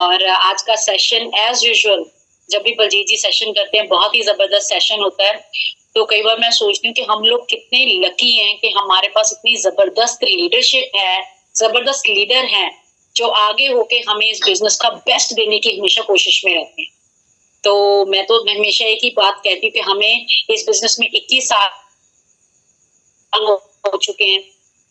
और आज का सेशन एज यूजुअल, जब भी बलजीत जी सेशन करते हैं बहुत ही जबरदस्त सेशन होता है। तो कई बार मैं सोचती हूँ कि हम लोग कितने लकी हैं कि हमारे पास इतनी जबरदस्त लीडरशिप है, जबरदस्त लीडर हैं जो आगे होके हमें इस बिजनेस का बेस्ट देने की हमेशा कोशिश में रहते हैं। तो मैं तो हमेशा एक ही बात कहती हूँ कि हमें इस बिजनेस में 21 साल हो चुके हैं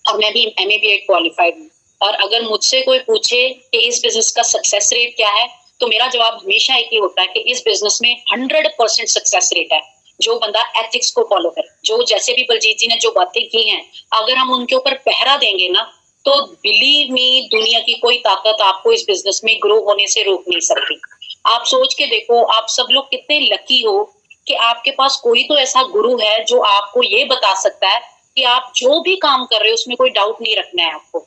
और मैं भी MABA क्वालिफाइड हूँ। और अगर मुझसे कोई पूछे कि इस बिजनेस का सक्सेस रेट क्या है, तो मेरा जवाब हमेशा एक ही होता है कि इस बिजनेस में 100% सक्सेस रेट है। जो बंदा एथिक्स को फॉलो करे, जो जैसे भी बलजीत जी ने जो बातें की हैं, अगर हम उनके ऊपर पहरा देंगे ना, तो बिलीव मी, दुनिया की कोई ताकत आपको इस बिजनेस में ग्रो होने से रोक नहीं सकती। आप सोच के देखो, आप सब लोग कितने लकी हो कि आपके पास कोई तो ऐसा गुरु है जो आपको ये बता सकता है कि आप जो भी काम कर रहे हो उसमें कोई डाउट नहीं रखना है आपको,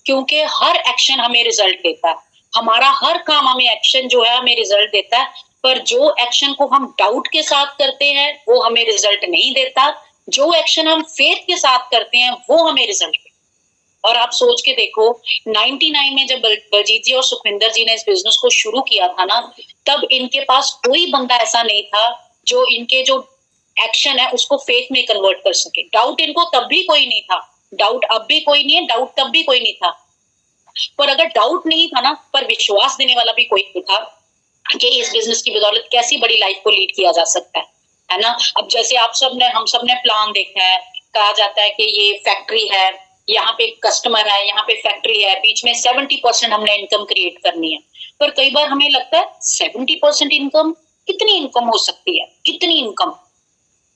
क्योंकि हर एक्शन हमें रिजल्ट देता है। हमारा हर काम हमें एक्शन जो है हमें रिजल्ट देता है, पर जो एक्शन को हम डाउट के साथ करते हैं वो हमें रिजल्ट नहीं देता। जो एक्शन हम फेथ के साथ करते हैं वो हमें रिजल्ट देता। और आप सोच के देखो, 99 में जब बलजीत जी और सुखविंदर जी ने इस बिजनेस को शुरू किया था ना, तब इनके पास कोई बंदा ऐसा नहीं था जो इनके जो एक्शन है उसको फेथ में कन्वर्ट कर सके। डाउट इनको तब भी कोई नहीं था, डाउट अब भी कोई नहीं है, डाउट तब भी कोई नहीं था। पर अगर डाउट नहीं था ना, पर विश्वास देने वाला भी कोई नहीं था कि इस बिजनेस की बदौलत कैसी बड़ी लाइफ को लीड किया जा सकता है ना। अब जैसे हम सब ने प्लान देखा है, कहा जाता है कि ये फैक्ट्री है, यहाँ पे कस्टमर है, यहाँ पे फैक्ट्री है, बीच में 70% हमने इनकम क्रिएट करनी है। पर कई बार हमें लगता है 70% इनकम, कितनी इनकम हो सकती है, कितनी इनकम।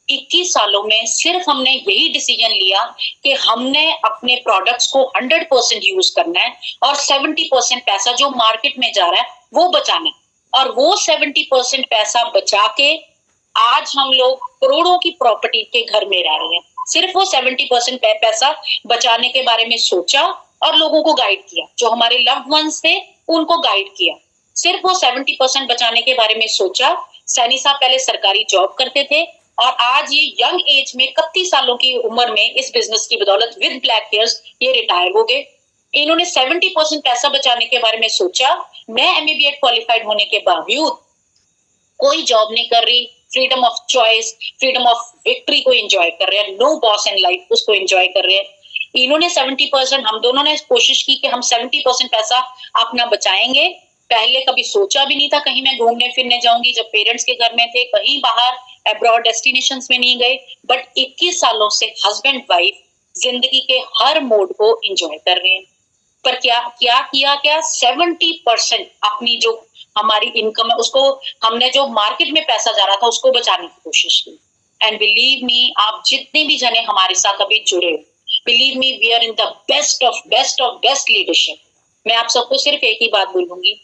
21 सालों में सिर्फ हमने यही डिसीजन लिया कि हमने अपने प्रोडक्ट्स को 100% यूज करना है और 70% पैसा जो मार्केट में जा रहा है वो बचाना है। और वो 70% पैसा बचा के आज हम लोग करोड़ों की प्रॉपर्टी के घर में रह रहे हैं। सिर्फ वो 70% पैसा बचाने के बारे में सोचा और लोगों को गाइड किया, जो हमारे लव्ड वंस थे उनको गाइड किया। सिर्फ वो 70% बचाने के बारे में सोचा। सैनी साहब पहले सरकारी जॉब करते थे और आज ये यंग एज में 31 सालों की उम्र में इस बिजनेस की बदौलत विद ब्लैक हेयर्स ये रिटायर हो गए। इन्होंने 70% पैसा बचाने के बारे में सोचा। मैं MABA क्वालिफाइड होने के बावजूद कोई जॉब नहीं कर रही, freedom of choice, freedom of victory को एंजॉय कर रहे हैं, नो बॉस इन लाइफ उसको एंजॉय कर रहे हैं। इन्होंने 70%, हम दोनों ने कोशिश की कि हम 70% पैसा अपना बचाएंगे। पहले कभी सोचा भी नहीं था कहीं मैं घूमने फिरने जाऊंगी, जब पेरेंट्स के घर में थे, कहीं बाहर अब्रॉड डेस्टिनेशंस में नहीं गए। बट 21 सालों से हस्बैंड वाइफ जिंदगी के हर मोड को एंजॉय कर रहे हैं। पर क्या क्या किया, क्या 70% अपनी जो हमारी इनकम है उसको, हमने जो मार्केट में पैसा जा रहा था उसको बचाने की कोशिश की। एंड बिलीव मी, आप जितने भी जने हमारे साथ अभी जुड़े, believe me, we are in the best leadership. मैं आप सबको सिर्फ एक ही बात बोलूंगी,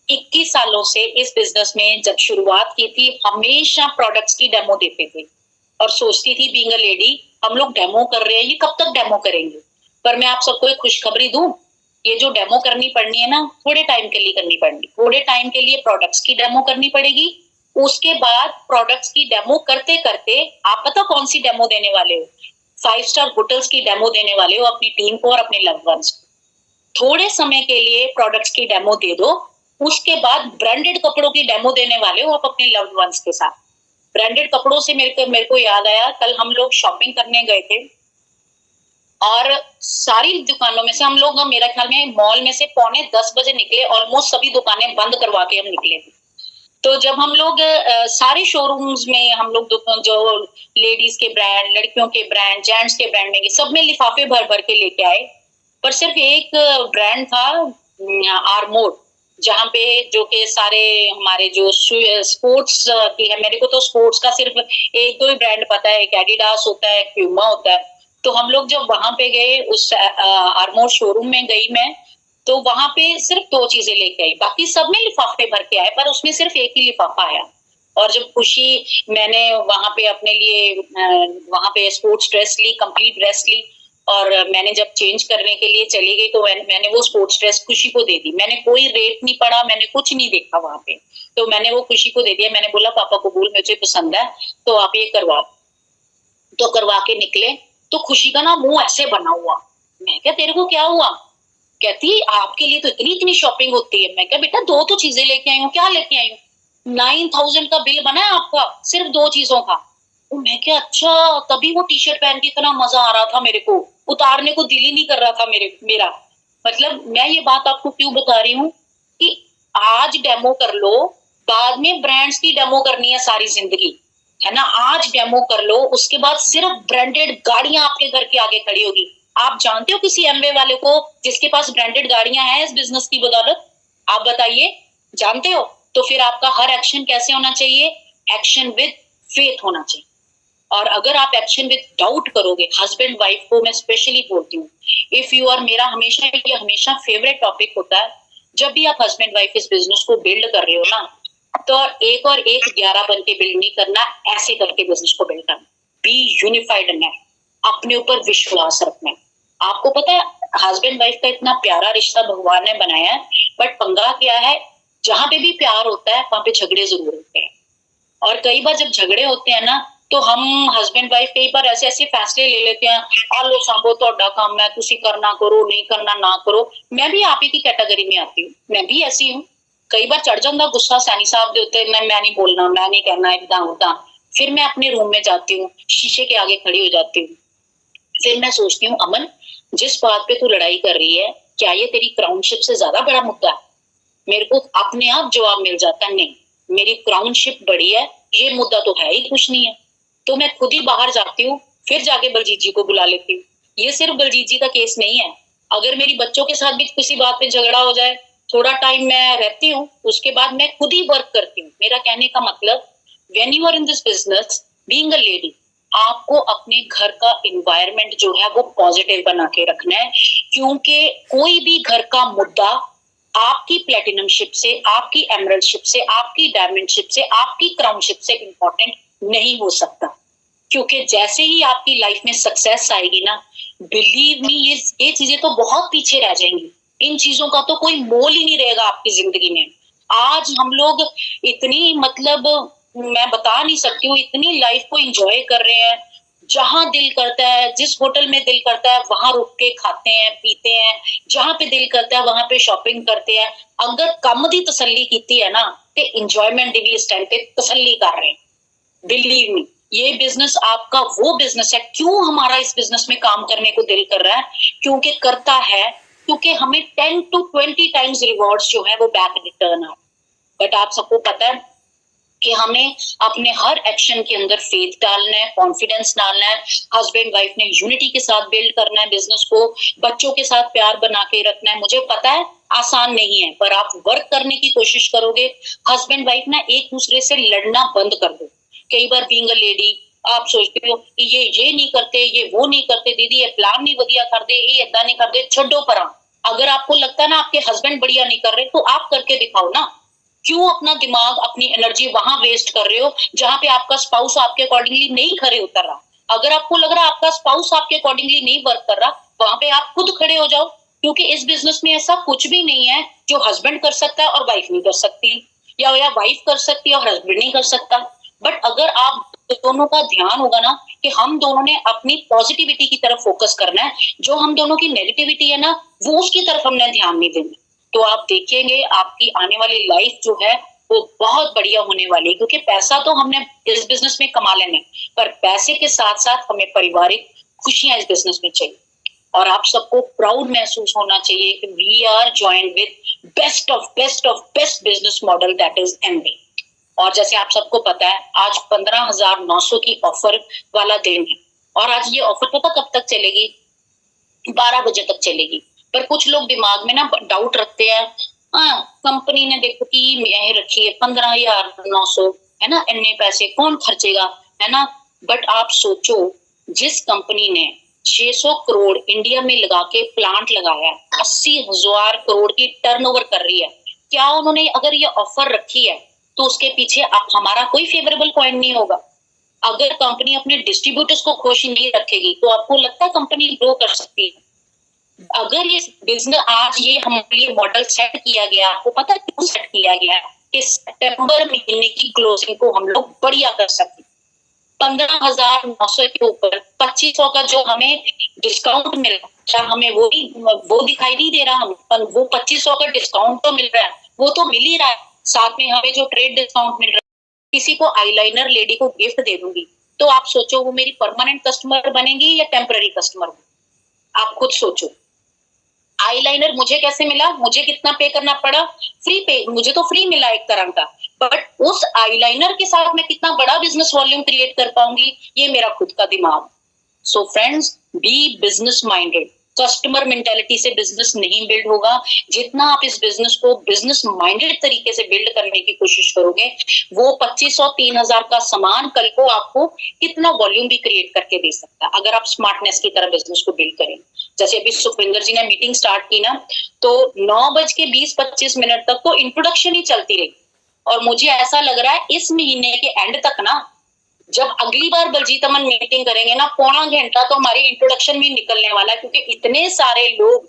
21 सालों से इस बिजनेस में जब शुरुआत की थी, हमेशा प्रोडक्ट्स की डेमो देते थे और सोचती थी बीइंग अ लेडी, हम लोग डेमो कर रहे हैं, ये कब तक डेमो करेंगे। पर मैं आप सबको एक खुशखबरी दूं, ये जो डेमो करनी पड़नी है ना, थोड़े टाइम के लिए करनी पड़नी, थोड़े टाइम के लिए प्रोडक्ट्स की डेमो करनी पड़ेगी। उसके बाद प्रोडक्ट्स की डेमो करते करते आप पता कौन सी डेमो देने वाले हो, 5 स्टार होटल्स की डेमो देने वाले हो अपनी टीम को और अपने लव्ड वंस को। थोड़े समय के लिए प्रोडक्ट्स की डेमो दे दो, उसके बाद ब्रांडेड कपड़ों की डेमो देने वाले हो आप अपने लव्ड वंस के साथ। ब्रांडेड कपड़ों से मेरे को याद आया, कल हम लोग शॉपिंग करने गए थे और सारी दुकानों में से हम लोग, मेरा ख्याल में मॉल में से 9:45 निकले, ऑलमोस्ट सभी दुकानें बंद करवा के हम निकले थे। तो जब हम लोग सारे शोरूम्स में हम लोग जो लेडीज के ब्रांड, लड़कियों के ब्रांड, जेंट्स के ब्रांड में, सब में लिफाफे भर भर के लेके आए, पर सिर्फ एक ब्रांड था आरमोर, जहाँ पे जो के सारे हमारे जो स्पोर्ट्स की है, मेरे को तो स्पोर्ट्स का सिर्फ एक दो ही ब्रांड पता है, एक एडिडास होता है, एक प्यूमा होता है। तो हम लोग जब वहां पे गए, उस आरमोर शोरूम में गई मैं, तो वहां पे सिर्फ 2 चीजें लेके आई, बाकी सब में लिफाफे भर के आए, पर उसमें सिर्फ एक ही लिफाफा आया। और जब खुशी, मैंने वहां पे अपने लिए वहां पे स्पोर्ट्स ड्रेस ली, कंप्लीट ड्रेस ली, और मैंने जब चेंज करने के लिए चली गई तो मैंने वो स्पोर्ट्स ड्रेस खुशी को दे दी। मैंने कोई रेट नहीं पढ़ा, मैंने कुछ नहीं देखा वहां पे, तो मैंने वो खुशी को दे दिया। मैंने बोला पापा को बोल मुझे पसंद है तो आप ये करवाओ। तो करवा के निकले तो खुशी का ना मुंह ऐसे बना हुआ। मैं क्या, तेरे को क्या हुआ? कहती आपके लिए तो इतनी इतनी शॉपिंग होती है। मैं क्या बेटा दो तो चीजें लेके आई हूँ, क्या लेके आई हूँ? 9,000 का बिल बना है आपका सिर्फ दो चीजों का। तो मैं क्या अच्छा, तभी वो टी शर्ट पहन के इतना मजा आ रहा था मेरे को, उतारने को दिल ही नहीं कर रहा था मेरा। मतलब मैं ये बात आपको क्यों बता रही हूँ कि आज डेमो कर लो, बाद में ब्रांड्स की डेमो करनी है सारी जिंदगी, है ना? आज डेमो कर लो, उसके बाद सिर्फ ब्रांडेड गाड़ियां आपके घर के आगे खड़ी होगी। आप जानते हो किसी एमवे वाले को जिसके पास ब्रांडेड गाड़ियां हैं इस बिजनेस की बदौलत? आप बताइए, जानते हो? तो फिर आपका हर एक्शन कैसे होना चाहिए? एक्शन विद फेथ होना चाहिए। और अगर आप एक्शन विद डाउट करोगे, हस्बैंड वाइफ को मैं स्पेशली बोलती हूँ, इफ यू आर, मेरा हमेशा ये हमेशा फेवरेट टॉपिक होता है, जब भी आप हस्बैंड वाइफ इस बिजनेस को बिल्ड कर रहे हो ना, तो एक और एक 11 बन के बिल्ड नहीं करना, ऐसे करके बिजनेस को बिल्ड करना। बी यूनिफाइड इन दैट, अपने ऊपर विश्वास रखना है। आपको पता है हस्बैंड वाइफ का इतना प्यारा रिश्ता भगवान ने बनाया है, बट पंगा क्या है, जहां पे भी प्यार होता है वहां पे झगड़े जरूर होते हैं। और कई बार जब झगड़े होते हैं ना, तो हम हस्बैंड वाइफ कई बार ऐसे ऐसे फैसले ले लेते हैं, आलो सांभो ਤੁਹਾਡਾ काम है, तुसी करना करो, नहीं करना ना करो। मैं भी आप ही की कैटेगरी में आती हूँ, मैं भी ऐसी हूँ। कई बार चढ़ जाता गुस्सा सैनी साहब के उत्ते, मैं नहीं बोलना, मैं नहीं करना, इदा उदा। फिर मैं अपने रूम में जाती हूँ, शीशे के आगे खड़ी हो जाती हूँ। फिर मैं सोचती हूँ अमन, जिस बात पे तू लड़ाई कर रही है, क्या ये तेरी क्राउनशिप से ज्यादा बड़ा मुद्दा है? मेरे को अपने आप जवाब मिल जाता है, नहीं, मेरी क्राउनशिप बड़ी है, ये मुद्दा तो है ही कुछ नहीं है। तो मैं खुद ही बाहर जाती हूँ, फिर जाके बलजीत जी को बुला लेती हूँ। ये सिर्फ बलजीत जी का केस नहीं है, अगर मेरी बच्चों के साथ भी किसी बात पे झगड़ा हो जाए, थोड़ा टाइम मैं रहती हूँ, उसके बाद मैं खुद ही वर्क करती हूँ। मेरा कहने का मतलब, when you are in this business, being a lady, आपको अपने घर का इन्वायरमेंट जो है वो पॉजिटिव बना के रखना है, क्योंकि कोई भी घर का मुद्दा आपकी प्लेटिनम शिप से, आपकी एमरल्ड शिप से, आपकी डायमंड शिप से, आपकी क्राउन शिप से इंपॉर्टेंट नहीं हो सकता। क्योंकि जैसे ही आपकी लाइफ में सक्सेस आएगी ना, बिलीव मी, ये चीजें तो बहुत पीछे रह जाएंगी। इन चीजों का तो कोई मोल ही नहीं रहेगा आपकी जिंदगी में। आज हम लोग इतनी, मतलब मैं बता नहीं सकती हूँ, इतनी लाइफ को एंजॉय कर रहे हैं, जहां दिल करता है, जिस होटल में दिल करता है वहां रुक के खाते हैं पीते हैं, जहां पे दिल करता है वहां पे शॉपिंग करते हैं। अगर कम दी तसल्ली की है ना, ते इंजॉयमेंट दी भी इस टाइम पे तसल्ली कर रहे हैं। बिलीव मी, ये बिजनेस आपका वो बिजनेस है। क्यों हमारा इस बिजनेस में काम करने को दिल कर रहा है? क्योंकि करता है, क्योंकि हमें 10 to 20 टाइम्स रिवॉर्ड्स जो है वो बैक रिटर्न है। बट आप सबको पता है कि हमें अपने हर एक्शन के अंदर फेथ डालना है, कॉन्फिडेंस डालना है। हस्बैंड वाइफ ने यूनिटी के साथ बिल्ड करना है बिजनेस को, बच्चों के साथ प्यार बना के रखना है। मुझे पता है आसान नहीं है, पर आप वर्क करने की कोशिश करोगे। हस्बैंड वाइफ ना एक दूसरे से लड़ना बंद कर दो। कई बार बीइंग अ लेडी आप सोचते हो कि ये नहीं करते, ये वो नहीं करते, दीदी ये प्लान नहीं बढ़िया कर दे, ये इदा नहीं कर दे, छोड़ो परा। अगर आपको लगता है ना आपके हस्बैंड बढ़िया नहीं कर रहे, तो आप करके दिखाओ ना। क्यों अपना दिमाग, अपनी एनर्जी वहां वेस्ट कर रहे हो जहां पे आपका स्पाउस आपके अकॉर्डिंगली नहीं खड़े उतर रहा? अगर आपको लग रहा है आपका स्पाउस आपके अकॉर्डिंगली नहीं वर्क कर रहा, वहां पे आप खुद खड़े हो जाओ। क्योंकि इस बिजनेस में ऐसा कुछ भी नहीं है जो हस्बैंड कर सकता है और वाइफ नहीं कर सकती, या वाइफ कर सकती है और हस्बैंड नहीं कर सकता। बट अगर आप दोनों का ध्यान होगा ना कि हम दोनों ने अपनी पॉजिटिविटी की तरफ फोकस करना है, जो हम दोनों की नेगेटिविटी है ना, वो उसकी तरफ हमने ध्यान नहीं देना, तो आप देखेंगे आपकी आने वाली लाइफ जो है वो बहुत बढ़िया होने वाली है। क्योंकि पैसा तो हमने इस बिजनेस में कमा लेना है, पर पैसे के साथ साथ हमें पारिवारिक खुशियां इस बिजनेस में चाहिए। और आप सबको प्राउड महसूस होना चाहिए कि we are joined with best business model, that is MB. और जैसे आप सबको पता है आज 15,900 की ऑफर वाला दिन है, और आज ये ऑफर पता कब तक चलेगी? 12 बजे तक चलेगी। पर कुछ लोग दिमाग में ना डाउट रखते हैं, हाँ कंपनी ने देखो कि यही रखी है 15,900, है ना, इतने पैसे कौन खर्चेगा, है ना। बट आप सोचो, जिस कंपनी ने 600 करोड़ इंडिया में लगा के प्लांट लगाया, 80,000 करोड़ की टर्नओवर कर रही है, क्या उन्होंने अगर ये ऑफर रखी है तो उसके पीछे आप हमारा कोई फेवरेबल पॉइंट नहीं होगा? अगर कंपनी अपने डिस्ट्रीब्यूटर्स को खुश नहीं रखेगी तो आपको लगता है कंपनी ग्रो कर सकती है? अगर ये बिजनेस आज ये हमारे लिए मॉडल सेट किया गया, आपको पता है क्यों सेट किया गया? कि सितंबर महीने की क्लोजिंग को हम लोग बढ़िया कर सके। 15,900 के ऊपर 2,500 का जो हमें डिस्काउंट मिला, क्या हमें वो दिखाई नहीं दे रहा? हम वो 2500 का डिस्काउंट तो मिल रहा है, वो तो मिल ही रहा है, साथ में हमें जो ट्रेड डिस्काउंट मिल रहा है। किसी को आईलाइनर लेडी को गिफ्ट दे दूंगी, तो आप सोचो वो मेरी परमानेंट कस्टमर बनेगी या टेम्पररी कस्टमर? आप खुद सोचो। आईलाइनर मुझे कैसे मिला, मुझे कितना पे करना पड़ा? फ्री पे, मुझे तो फ्री मिला एक तरह का, बट उस आईलाइनर के साथ मैं कितना बड़ा बिजनेस वॉल्यूम क्रिएट कर पाऊंगी, ये मेरा खुद का दिमाग। So friends, be business minded. Customer mentality से बिजनेस नहीं बिल्ड होगा। जितना आप इस बिजनेस को बिजनेस माइंडेड तरीके से बिल्ड करने की कोशिश करोगे, वो 2500 3000 का सामान कल को आपको कितना वॉल्यूम भी क्रिएट करके दे सकता है, अगर आप स्मार्टनेस की तरह बिजनेस को बिल्ड करें। जैसे अभी सुखविंदर जी ने मीटिंग स्टार्ट की ना, तो 9:20-25 तक तो इंट्रोडक्शन ही चलती रही, और मुझे ऐसा लग रहा है इस महीने के एंड तक ना, जब अगली बार बलजीत अमन मीटिंग करेंगे ना, पौना घंटा तो हमारी इंट्रोडक्शन भी निकलने वाला है, क्योंकि इतने सारे लोग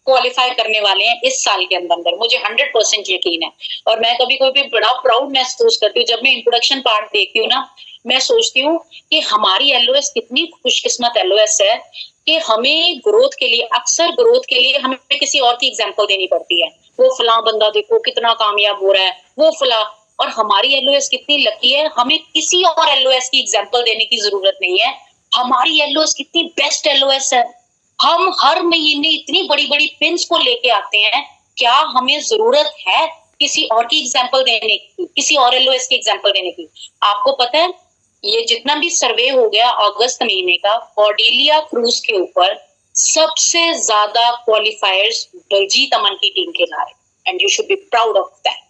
क्वालिफाई करने वाले हैं इस साल के अंदर अंदर, मुझे 100% यकीन है। और मैं कभी कभी बड़ा प्राउड महसूस करती हूँ, जब मैं इंट्रोडक्शन पार्ट देखती हूँ ना, मैं सोचती हूँ कि हमारी एलओएस कितनी खुशकिस्मत एलओएस है कि हमें ग्रोथ के लिए, अक्सर ग्रोथ के लिए हमें किसी और की एग्जाम्पल देनी पड़ती है। वो फला बंदा देखो कितना कामयाब हो रहा है, वो फला। और हमारी एलओएस कितनी लकी है, हमें किसी और एलओएस की एग्जाम्पल देने की जरूरत नहीं है। हमारी एलओएस कितनी बेस्ट एलओएस है। हम हर महीने इतनी बड़ी बड़ी पिन्स को लेके आते हैं, क्या हमें जरूरत है किसी और की एग्जाम्पल देने की, किसी और एलओएस की एग्जाम्पल देने की? आपको पता है, ये जितना भी सर्वे हो गया अगस्त महीने का, कॉर्डेलिया क्रूज के ऊपर सबसे ज्यादा क्वालिफायर्स बलजीत अमन की टीम के जा रहे हैं, and you should be proud of that.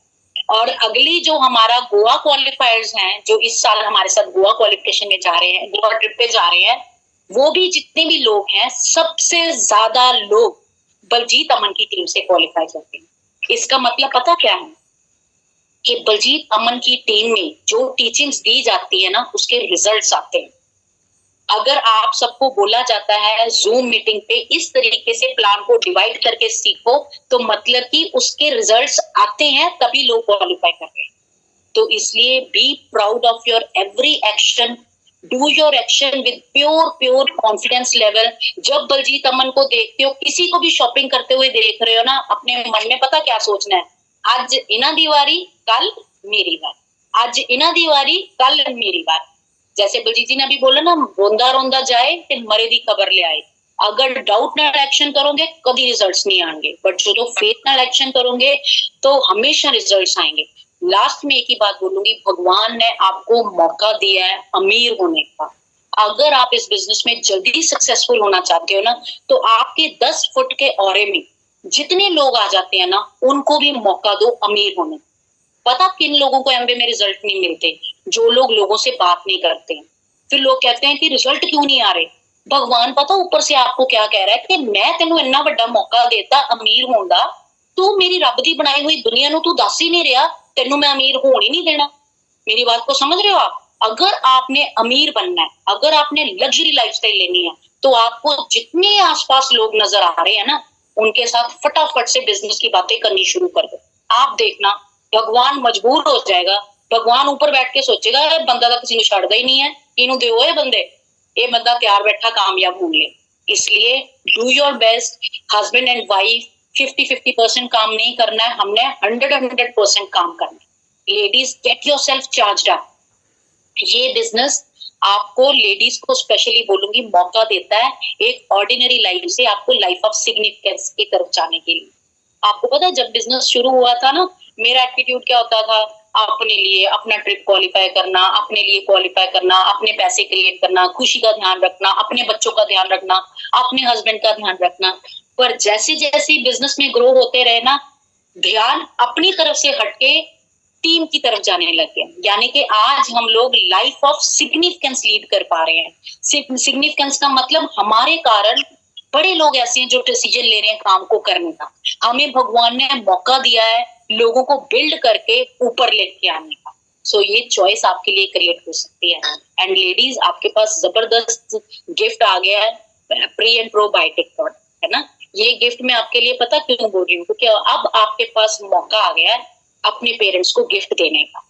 और अगली जो हमारा गोवा क्वालिफायर्स हैं, जो इस साल हमारे साथ गोवा क्वालिफिकेशन में जा रहे हैं, गोवा ट्रिप पे जा रहे हैं, वो भी जितने भी लोग हैं, सबसे ज्यादा लोग बलजीत अमन की टीम से क्वालिफाई करते हैं। इसका मतलब पता क्या है कि बलजीत अमन की टीम में जो टीचिंग्स दी जाती है ना, उसके रिजल्ट्स आते हैं। अगर आप सबको बोला जाता है जूम मीटिंग पे इस तरीके से प्लान को डिवाइड करके सीखो, तो मतलब कि उसके रिजल्ट्स आते हैं, तभी लोग क्वालिफाई कर रहे हैं। तो इसलिए be proud of your every action, do your action with pure confidence level. जब बलजीत अमन को देखते हो, किसी को भी शॉपिंग करते हुए देख रहे हो ना, अपने मन में पता क्या सोचना है, आज इना दिवारी कल मेरी बार, आज इना दिवारी कल मेरी बार। जैसे बलजीत जी ने अभी बोला ना, रोंदा रोंदा जाए ते मरे दी खबर ले आए। अगर डाउट नाल एक्शन करोगे कभी रिजल्ट्स नहीं आएंगे, बट जो फेथ नाल एक्शन करोगे तो हमेशा रिजल्ट्स आएंगे। लास्ट में एक ही बात बोलूंगी, भगवान ने आपको मौका दिया है अमीर होने का। अगर आप इस बिजनेस में जल्दी सक्सेसफुल होना चाहते हो ना, तो आपके 10 फुट के औरे में जितने लोग आ जाते हैं ना, उनको भी मौका दो अमीर होने। पता किन लोगों को एमबीए में रिजल्ट नहीं मिलते? जो लोग लोगों से बात नहीं करते। फिर लोग कहते हैं कि रिजल्ट क्यों नहीं आ रहे? भगवान पता ऊपर से आपको क्या कह रहा है कि मैं तेनू इतना बड़ा मौका देता अमीर होने दा, तू मेरी रब दी बनाई हुई दुनिया नू तू दस ही नहीं रहा, तेनू मैं अमीर होने ही नहीं देना। मेरी बात को समझ रहे हो आप? अगर आपने अमीर बनना है, अगर आपने लग्जरी लाइफस्टाइल लेनी है, तो आपको जितने आसपास लोग नजर आ रहे हैं ना, उनके साथ फटाफट से बिजनेस की बातें करनी शुरू कर दो। आप देखना, भगवान मजबूर हो जाएगा। भगवान ऊपर बैठ के सोचेगा, बंदा तो किसी ने छड़दा ही नहीं है, इनू दे बंदे, ये बंदा तैयार बैठा कामयाब होने ले। इसलिए do your best. Husband and wife 50-50% काम नहीं करना है, हमने 100% काम करना है। Ladies get your self charge up. ये बिजनेस आपको, लेडीज को स्पेशली बोलूंगी, मौका देता है एक ऑर्डिनरी लाइफ से आपको लाइफ ऑफ सिग्निफिकेंस की तरफ जाने के लिए। आपको पता है, जब बिजनेस शुरू हुआ था ना, मेरा एटीट्यूड क्या होता था? अपने लिए, अपना ट्रिप क्वालिफाई करना, अपने लिए क्वालिफाई करना, अपने पैसे क्रिएट करना, खुशी का ध्यान रखना, अपने बच्चों का ध्यान रखना, अपने हस्बैंड का ध्यान रखना। पर जैसे जैसे बिजनेस में ग्रो होते रहे ना, ध्यान अपनी तरफ से हटके टीम की तरफ जाने लग गए। यानी कि आज हम लोग लाइफ ऑफ सिग्निफिकेंस लीड कर पा रहे हैं। सिग्निफिकेंस का मतलब हमारे कारण बड़े लोग ऐसे हैं जो डिसीजन ले रहे हैं काम को करने का। हमें भगवान ने मौका दिया है लोगों को बिल्ड करके ऊपर लेके आने का। सो ये चॉइस आपके लिए क्रिएट हो सकती है। एंड लेडीज, आपके पास जबरदस्त गिफ्ट आ गया है, प्री एंड प्रोबायोटिक प्रोडक्ट, है ना। ये गिफ्ट मैं आपके लिए पता क्यों बोल रही हूँ, क्योंकि अब आपके पास मौका आ गया है अपने पेरेंट्स को गिफ्ट देने का।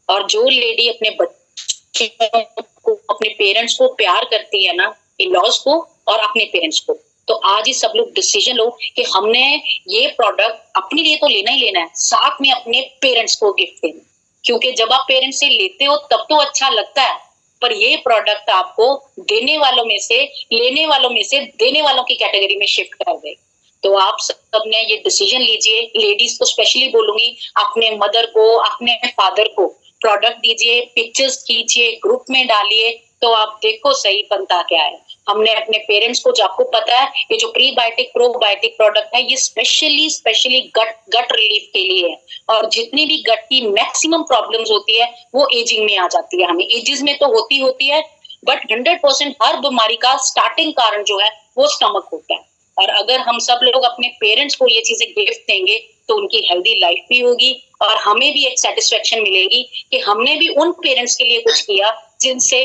और जो लेडी अपने बच्चों को, अपने पेरेंट्स को प्यार करती है ना, इन लॉज को और अपने पेरेंट्स को, तो आज ही सब लोग डिसीजन लो कि हमने ये प्रोडक्ट अपने लिए तो लेना ही लेना है, साथ में अपने पेरेंट्स को गिफ्ट देना, क्योंकि जब आप पेरेंट्स से लेते हो तब तो अच्छा लगता है, पर ये प्रोडक्ट आपको देने वालों में से, लेने वालों में से देने वालों की कैटेगरी में शिफ्ट कर दे। तो आप सबने ये डिसीजन लीजिए, लेडीज को स्पेशली बोलूंगी, अपने मदर को, अपने फादर को प्रोडक्ट दीजिए, पिक्चर्स खींचिए, ग्रुप में डालिए, तो आप देखो सही बनता क्या है। हमने अपने पेरेंट्स को, जो आपको पता है ये जो प्रीबायोटिक प्रोबायोटिक प्रोडक्ट है ये स्पेशली गट रिलीफ के लिए है, और जितनी भी गट की मैक्सिमम प्रॉब्लम्स होती है वो एजिंग में आ जाती है। हमें एजेस में तो होती है, बट 100% हर बीमारी का स्टार्टिंग कारण जो है वो स्टमक होता है। और अगर हम सब लोग अपने पेरेंट्स को ये चीजें गिफ्ट देंगे तो उनकी हेल्दी लाइफ भी होगी, और हमें भी एक सेटिस्फेक्शन मिलेगी कि हमने भी उन पेरेंट्स के लिए कुछ किया जिनसे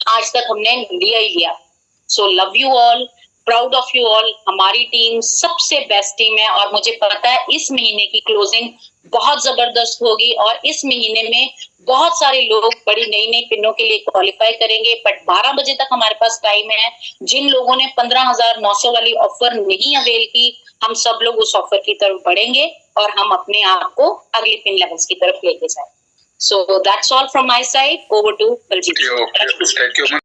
आज तक हमने लिया ही लिया। So love you all, proud of you all. हमारी टीम सबसे बेस्ट टीम है, और मुझे पता है इस महीने की क्लोजिंग बहुत जबरदस्त होगी, और इस महीने में बहुत सारे लोग बड़ी नई नई पिनों के लिए क्वालिफाई करेंगे। बट 12 बजे तक हमारे पास टाइम है। जिन लोगों ने 15,900 वाली ऑफर नहीं अवेल की, हम सब लोग उस ऑफर की तरफ बढ़ेंगे और हम अपने आप को अगले पिन लेवल्स की तरफ लेके जाए। So that's all from my side. Over to Baljeet. Okay, thank you.